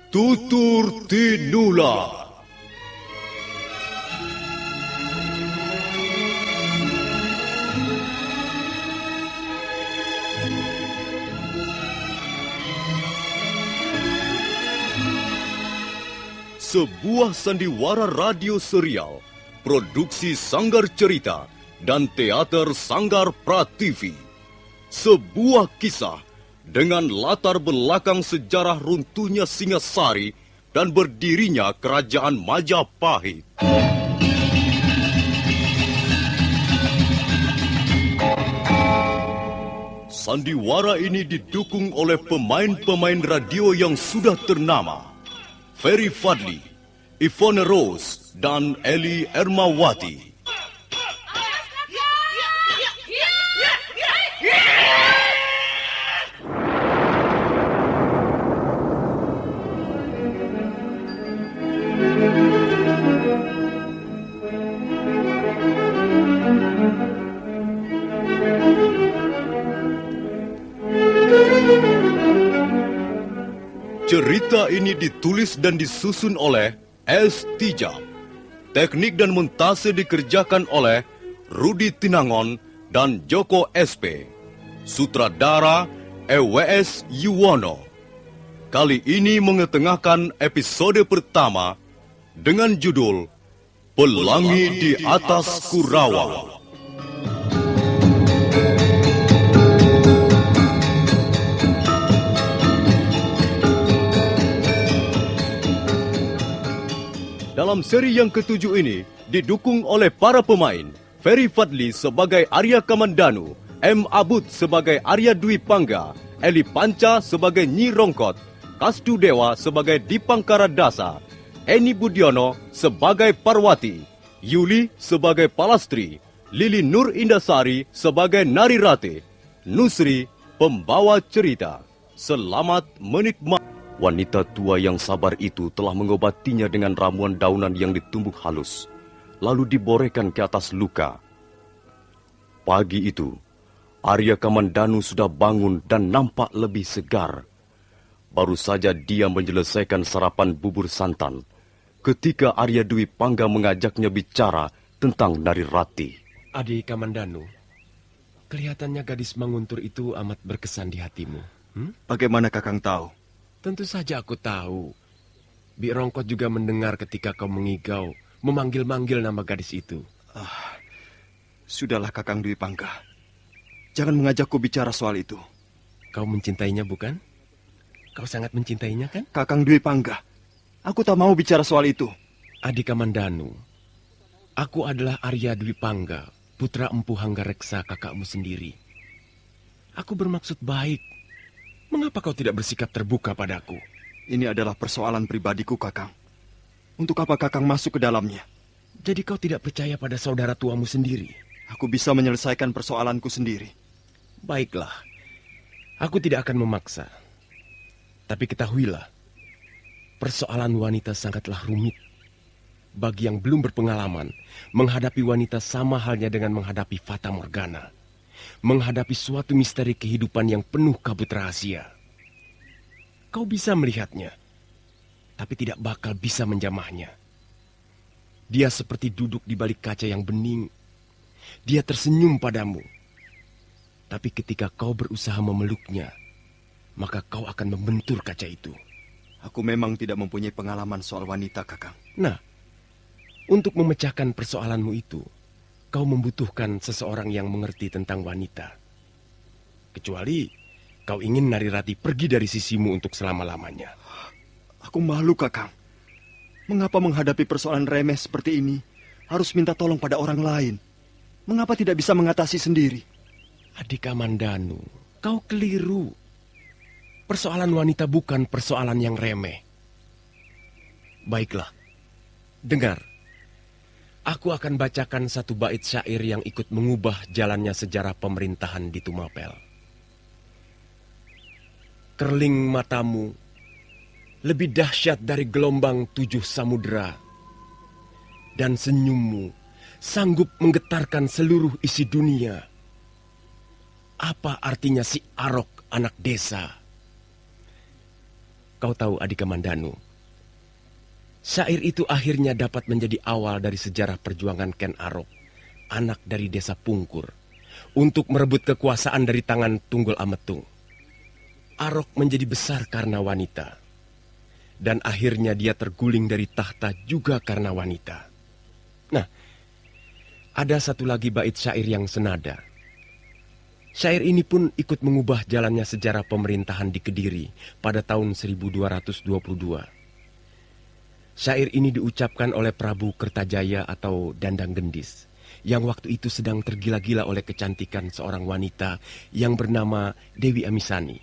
Tutur Tinula. Sebuah sandiwara radio serial, produksi Sanggar Cerita dan Teater Sanggar Prativi. Sebuah kisah dengan latar belakang sejarah runtuhnya Singasari dan berdirinya Kerajaan Majapahit. Sandiwara ini didukung oleh pemain-pemain radio yang sudah ternama. Ferry Fadli, Ivone Rose, dan Eli Ermawati. Cerita ini ditulis dan disusun oleh S. Tijab. Teknik dan montase dikerjakan oleh Rudi Tinangon dan Joko SP. Sutradara EWS Yuwono. Kali ini mengetengahkan episode pertama dengan judul Pelangi di Atas Kurawa. Dalam seri yang ketujuh ini, didukung oleh para pemain, Ferry Fadli sebagai Arya Kamandanu, M. Abud sebagai Arya Dwi Pangga, Eli Panca sebagai Nyi Rongkot, Kasdu Dewa sebagai Dipangkara Dasa, Eni Budiono sebagai Parwati, Yuli sebagai Palastri, Lili Nur Indasari sebagai Narirate, Nusri pembawa cerita. Selamat menikmati. Wanita tua yang sabar itu telah mengobatinya dengan ramuan daunan yang ditumbuk halus, lalu diborehkan ke atas luka. Pagi itu, Arya Kamandanu sudah bangun dan nampak lebih segar. Baru saja dia menyelesaikan sarapan bubur santan, ketika Arya Dwi Pangga mengajaknya bicara tentang Narirati. Adi Kamandanu, kelihatannya gadis Manguntur itu amat berkesan di hatimu. Bagaimana Kakang tahu? Tentu saja aku tahu. Bi Rongkot juga mendengar ketika kau mengigau, memanggil-manggil nama gadis itu. Sudahlah Kakang Dwi Pangga. Jangan mengajakku bicara soal itu. Kau mencintainya bukan? Kau sangat mencintainya kan? Kakang Dwi Pangga, aku tak mau bicara soal itu. Adi Kamandanu, aku adalah Arya Dwi Pangga, putra Empu Hanggareksa kakakmu sendiri. Aku bermaksud baik. Mengapa kau tidak bersikap terbuka padaku? Ini adalah persoalan pribadiku, Kakang. Untuk apa Kakang masuk ke dalamnya? Jadi kau tidak percaya pada saudara tuamu sendiri? Aku bisa menyelesaikan persoalanku sendiri. Baiklah, aku tidak akan memaksa. Tapi ketahuilah, persoalan wanita sangatlah rumit. Bagi yang belum berpengalaman, menghadapi wanita sama halnya dengan menghadapi Fata Morgana. Menghadapi suatu misteri kehidupan yang penuh kabut rahasia. Kau bisa melihatnya, tapi tidak bakal bisa menjamahnya. Dia seperti duduk di balik kaca yang bening. Dia tersenyum padamu. Tapi ketika kau berusaha memeluknya, maka kau akan membentur kaca itu. Aku memang tidak mempunyai pengalaman soal wanita, Kakang. Nah, untuk memecahkan persoalanmu itu, kau membutuhkan seseorang yang mengerti tentang wanita. Kecuali kau ingin Narirati pergi dari sisimu untuk selama-lamanya. Aku malu, Kakang. Mengapa menghadapi persoalan remeh seperti ini harus minta tolong pada orang lain? Mengapa tidak bisa mengatasi sendiri? Adi Kamandanu, kau keliru. Persoalan wanita bukan persoalan yang remeh. Baiklah, dengar. Aku akan bacakan satu bait syair yang ikut mengubah jalannya sejarah pemerintahan di Tumapel. Kerling matamu lebih dahsyat dari gelombang 7 samudera. Dan senyummu sanggup menggetarkan seluruh isi dunia. Apa artinya si Arok anak desa? Kau tahu Adhika Mandanu, syair itu akhirnya dapat menjadi awal dari sejarah perjuangan Ken Arok, anak dari desa Pungkur, untuk merebut kekuasaan dari tangan Tunggul Ametung. Arok menjadi besar karena wanita, dan akhirnya dia terguling dari tahta juga karena wanita. Nah, ada satu lagi bait syair yang senada. Syair ini pun ikut mengubah jalannya sejarah pemerintahan di Kediri pada tahun 1222. Syair ini diucapkan oleh Prabu Kertajaya atau Dandang Gendis, yang waktu itu sedang tergila-gila oleh kecantikan seorang wanita yang bernama Dewi Amisani.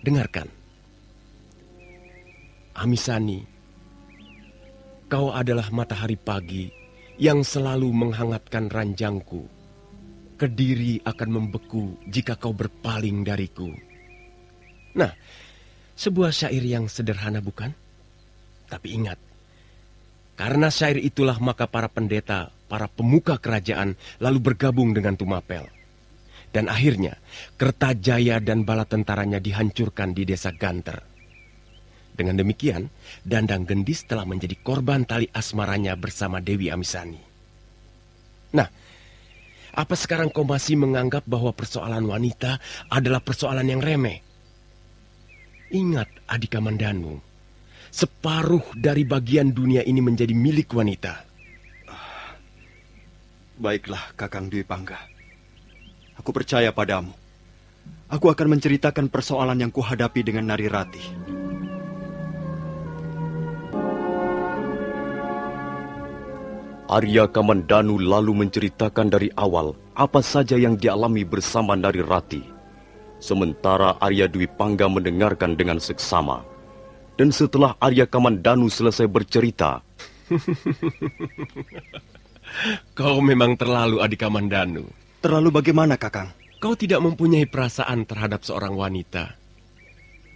Dengarkan. Amisani, kau adalah matahari pagi yang selalu menghangatkan ranjangku. Kediri akan membeku jika kau berpaling dariku. Nah, sebuah syair yang sederhana bukan? Tapi ingat, karena syair itulah maka para pendeta, para pemuka kerajaan lalu bergabung dengan Tumapel. Dan akhirnya, Kertajaya dan bala tentaranya dihancurkan di desa Ganter. Dengan demikian, Dandang Gendis telah menjadi korban tali asmaranya bersama Dewi Amisani. Nah, apa sekarang kau masih menganggap bahwa persoalan wanita adalah persoalan yang remeh? Ingat, Adhika Mandanu, separuh dari bagian dunia ini menjadi milik wanita. Baiklah, Kakang Dwi Pangga. Aku percaya padamu. Aku akan menceritakan persoalan yang kuhadapi dengan Nari Rati. Arya Kamandanu lalu menceritakan dari awal apa saja yang dialami bersama Nari Rati. Sementara Arya Dwi Pangga mendengarkan dengan seksama. Dan setelah Arya Kamandanu selesai bercerita, Kau memang terlalu, Adhika Mandanu. Terlalu bagaimana, Kakang? Kau tidak mempunyai perasaan terhadap seorang wanita.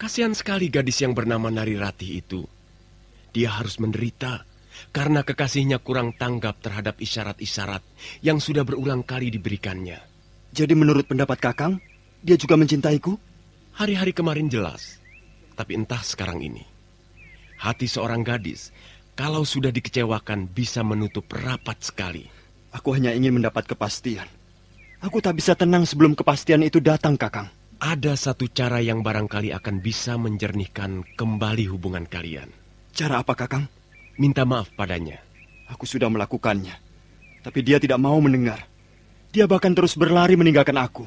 Kasihan sekali gadis yang bernama Nari Rati itu. Dia harus menderita karena kekasihnya kurang tanggap terhadap isyarat-isyarat yang sudah berulang kali diberikannya. Jadi menurut pendapat Kakang, dia juga mencintaiku? Hari-hari kemarin jelas, tapi entah sekarang ini. Hati seorang gadis, kalau sudah dikecewakan, bisa menutup rapat sekali. Aku hanya ingin mendapat kepastian. Aku tak bisa tenang sebelum kepastian itu datang, Kakang. Ada satu cara yang barangkali akan bisa menjernihkan kembali hubungan kalian. Cara apa, Kakang? Minta maaf padanya. Aku sudah melakukannya, tapi dia tidak mau mendengar. Dia bahkan terus berlari meninggalkan aku.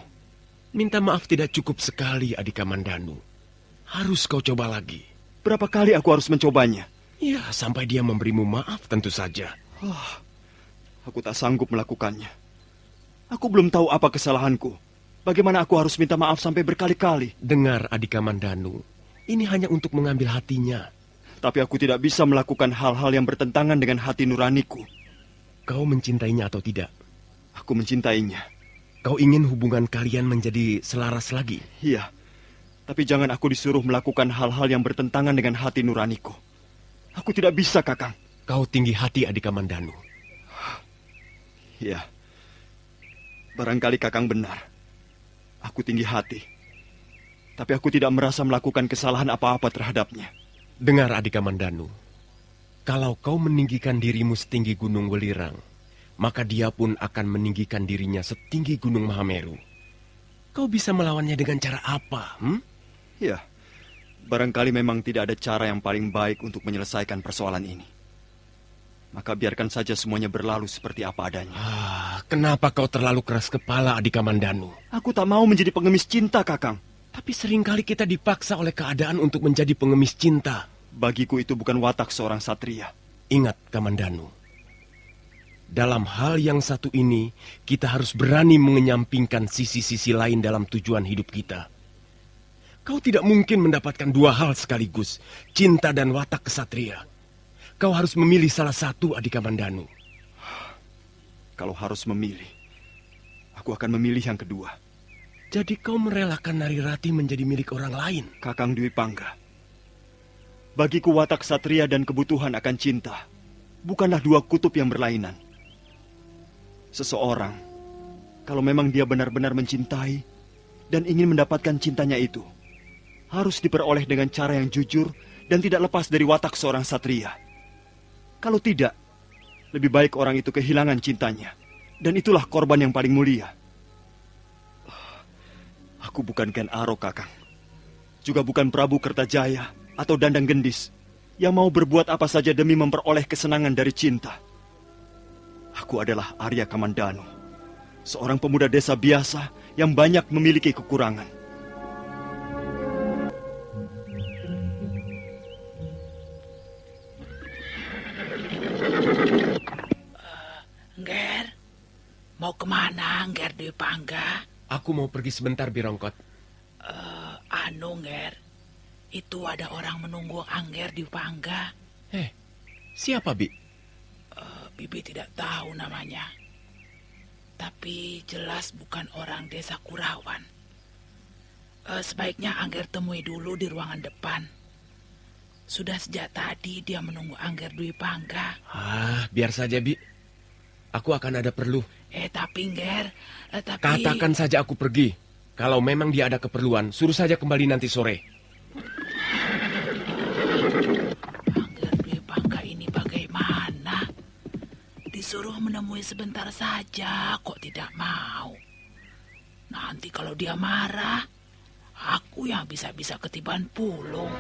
Minta maaf tidak cukup sekali, Adhika Mandanu. Harus kau coba lagi. Berapa kali aku harus mencobanya? Ya, sampai dia memberimu maaf tentu saja. Aku tak sanggup melakukannya. Aku belum tahu apa kesalahanku. Bagaimana aku harus minta maaf sampai berkali-kali? Dengar, Adhika Mandanu. Ini hanya untuk mengambil hatinya. Tapi aku tidak bisa melakukan hal-hal yang bertentangan dengan hati nuraniku. Kau mencintainya atau tidak? Aku mencintainya. Kau ingin hubungan kalian menjadi selaras lagi? Iya. Tapi jangan aku disuruh melakukan hal-hal yang bertentangan dengan hati nuraniku. Aku tidak bisa, Kakang. Kau tinggi hati, Adhika Mandanu. Iya. Barangkali Kakang benar. Aku tinggi hati. Tapi aku tidak merasa melakukan kesalahan apa-apa terhadapnya. Dengar, Adhika Mandanu. Kalau kau meninggikan dirimu setinggi Gunung Welirang, maka dia pun akan meninggikan dirinya setinggi Gunung Mahameru. Kau bisa melawannya dengan cara apa? Ya, barangkali memang tidak ada cara yang paling baik untuk menyelesaikan persoalan ini. Maka biarkan saja semuanya berlalu seperti apa adanya. Kenapa kau terlalu keras kepala, Adhika Mandanu? Aku tak mau menjadi pengemis cinta, Kakang. Tapi seringkali kita dipaksa oleh keadaan untuk menjadi pengemis cinta. Bagiku itu bukan watak seorang satria. Ingat, Kamandanu. Dalam hal yang satu ini, kita harus berani mengenyampingkan sisi-sisi lain dalam tujuan hidup kita. Kau tidak mungkin mendapatkan dua hal sekaligus, cinta dan watak kesatria. Kau harus memilih salah satu, Adhika Mandanu. Kalau harus memilih, aku akan memilih yang kedua. Jadi kau merelakan Nari Rati menjadi milik orang lain? Kakang Dwi Pangga, bagiku watak satria dan kebutuhan akan cinta bukanlah dua kutub yang berlainan. Seseorang, kalau memang dia benar-benar mencintai dan ingin mendapatkan cintanya itu, harus diperoleh dengan cara yang jujur dan tidak lepas dari watak seorang satria. Kalau tidak, lebih baik orang itu kehilangan cintanya. Dan itulah korban yang paling mulia. Aku bukan Ken Arok, Kakang. Juga bukan Prabu Kertajaya atau Dandang Gendis yang mau berbuat apa saja demi memperoleh kesenangan dari cinta. Aku adalah Arya Kamandanu, seorang pemuda desa biasa yang banyak memiliki kekurangan. Ngger, mau kemana Ngger Dwi Pangga? Aku mau pergi sebentar, Birongkot. Ngger, itu ada orang menunggu Angger Dwi Pangga. Siapa, Bi? Bibi tidak tahu namanya. Tapi jelas bukan orang desa Kurawan. Sebaiknya Angger temui dulu di ruangan depan. Sudah sejak tadi dia menunggu Angger Dwi Pangga. Biar saja, Bi. Aku akan ada perlu. Tapi Ngger, Katakan saja aku pergi. Kalau memang dia ada keperluan, suruh saja kembali nanti sore. Angger Dwi Pangga ini bagaimana? Disuruh menemui sebentar saja, kok tidak mau. Nanti kalau dia marah, aku yang bisa-bisa ketiban pulung.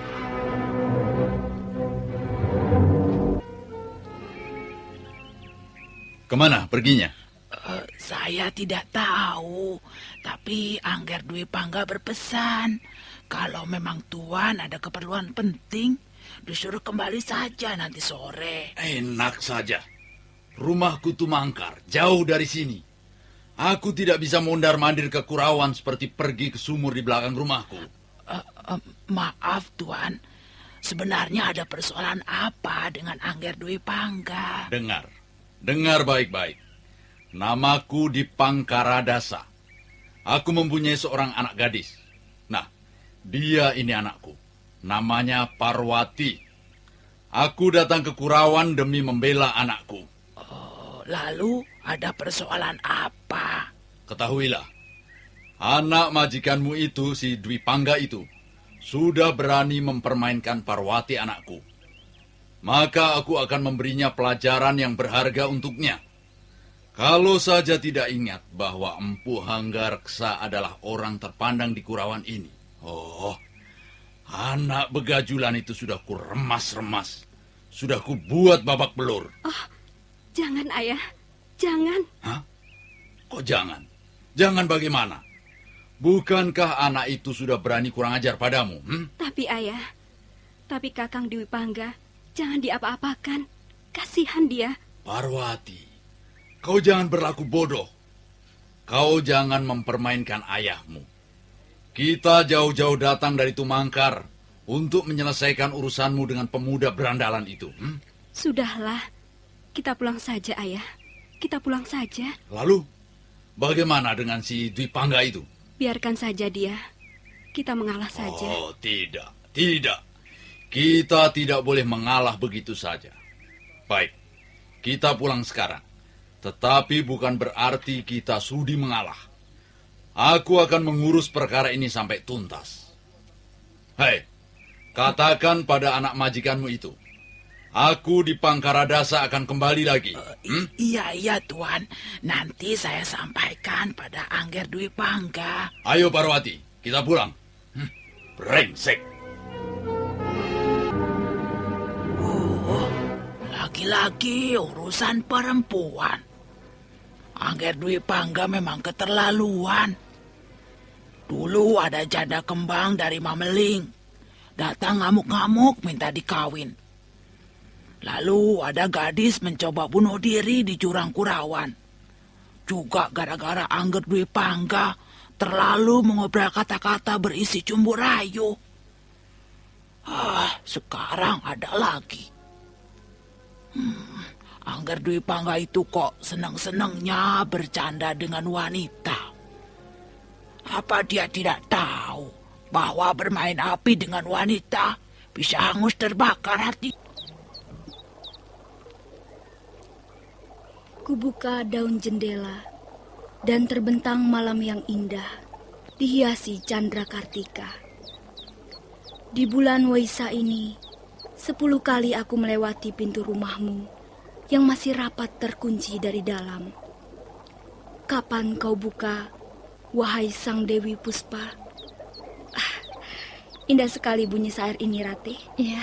Kemana perginya? Saya tidak tahu, tapi Angger Dwi Pangga berpesan, kalau memang Tuan ada keperluan penting, disuruh kembali saja nanti sore. Enak saja. Rumahku Tumangkar, jauh dari sini. Aku tidak bisa mondar-mandir ke Kurawan seperti pergi ke sumur di belakang rumahku. Maaf Tuan, sebenarnya ada persoalan apa dengan Angger Dwi Pangga? Dengar baik-baik. Namaku Dipangkaradasa. Aku mempunyai seorang anak gadis. Nah, dia ini anakku. Namanya Parwati. Aku datang ke Kurawan demi membela anakku. Lalu ada persoalan apa? Ketahuilah, anak majikanmu itu, si Dwi Pangga itu, sudah berani mempermainkan Parwati anakku. Maka aku akan memberinya pelajaran yang berharga untuknya. Kalau saja tidak ingat bahwa Empu Hanggareksa adalah orang terpandang di Kurawan ini. Anak begajulan itu sudah kuremas-remas. Sudah kubuat babak belur. Jangan, Ayah. Jangan. Hah? Kok jangan? Jangan bagaimana? Bukankah anak itu sudah berani kurang ajar padamu? Tapi, Ayah. Tapi Kakang Dwi Pangga, jangan diapa-apakan. Kasihan dia. Parwati, kau jangan berlaku bodoh. Kau jangan mempermainkan ayahmu. Kita jauh-jauh datang dari Tumangkar untuk menyelesaikan urusanmu dengan pemuda berandalan itu. Sudahlah. Kita pulang saja, Ayah. Kita pulang saja. Lalu, bagaimana dengan si Dwi Pangga itu? Biarkan saja dia. Kita mengalah saja. Tidak. Kita tidak boleh mengalah begitu saja. Baik, kita pulang sekarang. Tetapi bukan berarti kita sudi mengalah. Aku akan mengurus perkara ini sampai tuntas. Hei, katakan pada anak majikanmu itu, aku di Pangkaradasa akan kembali lagi. Iya, Tuan. Nanti saya sampaikan pada Angger Dwi Pangga. Ayo Parwati, kita pulang. Brengsek. Lagi-lagi urusan perempuan. Angger Dwi Pangga memang keterlaluan. Dulu ada janda kembang dari Mameling. Datang ngamuk-ngamuk minta dikawin. Lalu ada gadis mencoba bunuh diri di jurang Kurawan. Juga gara-gara Angger Dwi Pangga terlalu mengobrol kata-kata berisi cumbu rayu. Sekarang ada lagi. Angger Dwi Pangga itu kok senang-senangnya bercanda dengan wanita. Apa dia tidak tahu bahwa bermain api dengan wanita bisa hangus terbakar hati? Kubuka daun jendela dan terbentang malam yang indah, dihiasi Chandra Kartika. Di bulan Waisak ini, 10 kali aku melewati pintu rumahmu yang masih rapat terkunci dari dalam. Kapan kau buka, wahai Sang Dewi Puspa? Indah sekali bunyi syair ini, Ratih. Iya,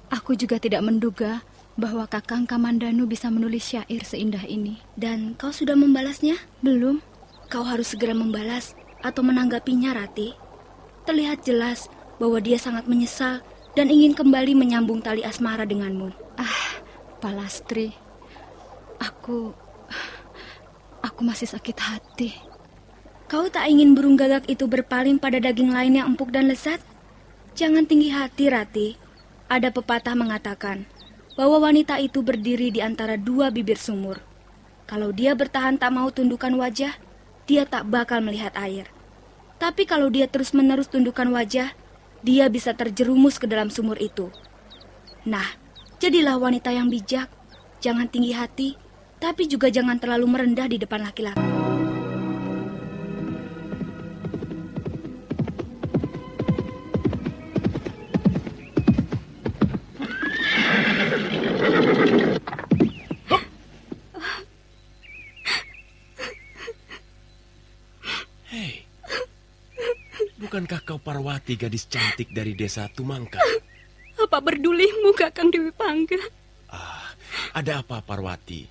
aku juga tidak menduga bahwa Kakang Kamandanu bisa menulis syair seindah ini. Dan kau sudah membalasnya? Belum. Kau harus segera membalas atau menanggapinya, Ratih. Terlihat jelas bahwa dia sangat menyesal dan ingin kembali menyambung tali asmara denganmu. Palastri, aku masih sakit hati. Kau tak ingin burung gagak itu berpaling pada daging lain yang empuk dan lezat? Jangan tinggi hati, Ratih. Ada pepatah mengatakan bahwa wanita itu berdiri di antara 2 bibir sumur. Kalau dia bertahan tak mau tundukkan wajah, dia tak bakal melihat air. Tapi kalau dia terus-menerus tundukkan wajah, dia bisa terjerumus ke dalam sumur itu. Nah, jadilah wanita yang bijak. Jangan tinggi hati, tapi juga jangan terlalu merendah di depan laki-laki. Hei, bukankah kau Parwati, gadis cantik dari desa Tumangkar? Apa berdulimu, Kakang Dewi Pangga? Ada apa, Parwati?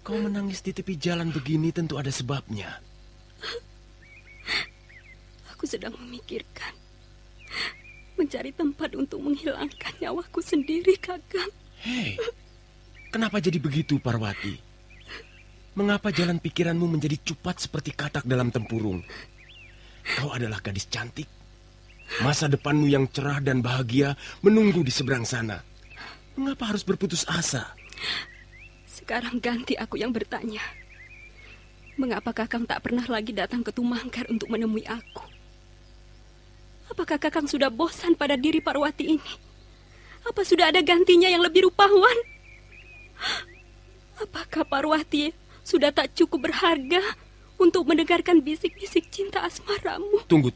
Kau menangis di tepi jalan begini tentu ada sebabnya. Aku sedang memikirkan mencari tempat untuk menghilangkan nyawaku sendiri, Kakang. Hei, kenapa jadi begitu, Parwati? Mengapa jalan pikiranmu menjadi cupat seperti katak dalam tempurung? Kau adalah gadis cantik. Masa depanmu yang cerah dan bahagia menunggu di seberang sana. Mengapa harus berputus asa? Sekarang ganti aku yang bertanya. Mengapa Kakang tak pernah lagi datang ke Tumangkar untuk menemui aku? Apakah Kakang sudah bosan pada diri Parwati ini? Apa sudah ada gantinya yang lebih rupawan? Apakah Parwati sudah tak cukup berharga untuk mendengarkan bisik-bisik cinta asmaramu? Tunggu.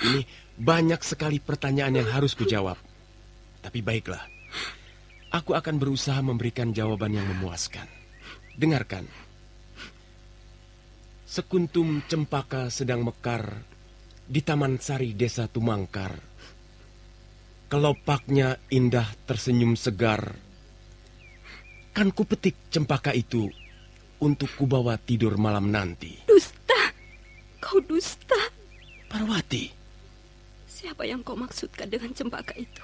Ini banyak sekali pertanyaan yang harus kujawab. Tapi baiklah, aku akan berusaha memberikan jawaban yang memuaskan. Dengarkan. Sekuntum cempaka sedang mekar di Taman Sari Desa Tumangkar. Kelopaknya indah tersenyum segar. Kan kupetik cempaka itu untuk kubawa tidur malam nanti. Dusta! Kau dusta! Parwati. Siapa yang kau maksudkan dengan cempaka itu?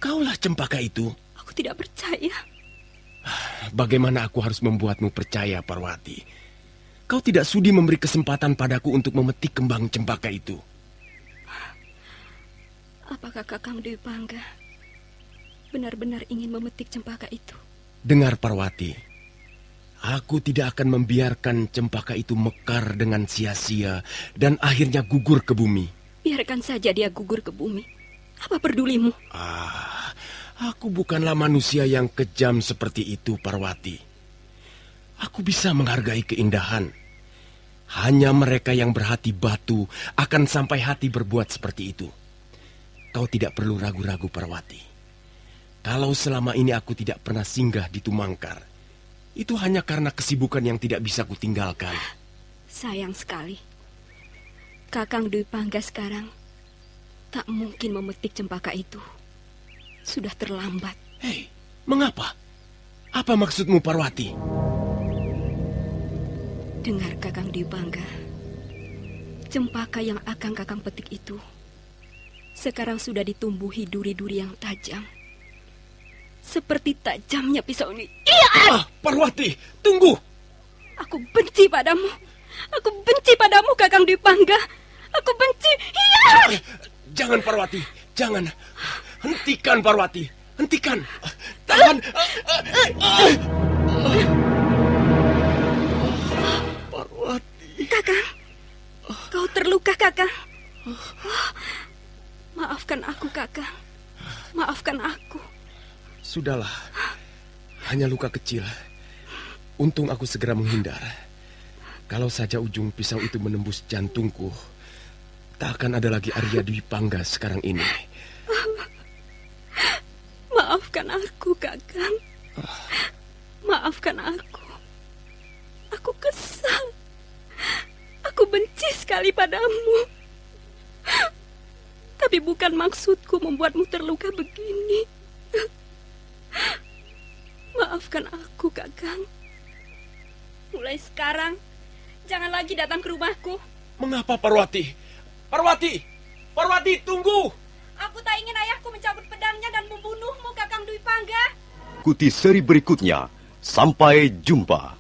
Kaulah cempaka itu. Aku tidak percaya. Bagaimana aku harus membuatmu percaya, Parwati? Kau tidak sudi memberi kesempatan padaku untuk memetik kembang cempaka itu. Apakah Kakang Dewi Pangga benar-benar ingin memetik cempaka itu? Dengar, Parwati. Aku tidak akan membiarkan cempaka itu mekar dengan sia-sia dan akhirnya gugur ke bumi. Biarkan saja dia gugur ke bumi. Apa pedulimu? Aku bukanlah manusia yang kejam seperti itu, Parwati. Aku bisa menghargai keindahan. Hanya mereka yang berhati batu akan sampai hati berbuat seperti itu. Kau tidak perlu ragu-ragu, Parwati. Kalau selama ini aku tidak pernah singgah di Tumangkar, itu hanya karena kesibukan yang tidak bisa kutinggalkan. Sayang sekali. Kakang Dewi Pangga sekarang tak mungkin memetik cempaka itu. Sudah terlambat. Hei, mengapa? Apa maksudmu, Parwati? Dengar, Kakang Dewi Pangga. Cempaka yang akan Kakang petik itu sekarang sudah ditumbuhi duri-duri yang tajam. Seperti tajamnya pisau ini. Iya! Parwati, tunggu! Aku benci padamu. Aku benci padamu, Kakang Dewi Pangga. Aku benci. Iya! Jangan, Parwati. Jangan. Hentikan, Parwati. Hentikan. Tahan. Parwati. Kakang. Kau terluka, Kakang. Maafkan aku, Kakang. Maafkan aku. Sudahlah, hanya luka kecil. Untung aku segera menghindar. Kalau saja ujung pisau itu menembus jantungku, tak akan ada lagi Arya Dwi Pangga sekarang ini. Maafkan aku, Kakang. Maafkan aku. Aku kesal. Aku benci sekali padamu. Tapi bukan maksudku membuatmu terluka begini. Maafkan aku, Kakang. Mulai sekarang, jangan lagi datang ke rumahku. Mengapa, Parwati? Parwati! Parwati, tunggu! Aku tak ingin ayahku mencabut pedangnya dan membunuhmu, Kakang Dwi Pangga. Ikuti seri berikutnya. Sampai jumpa.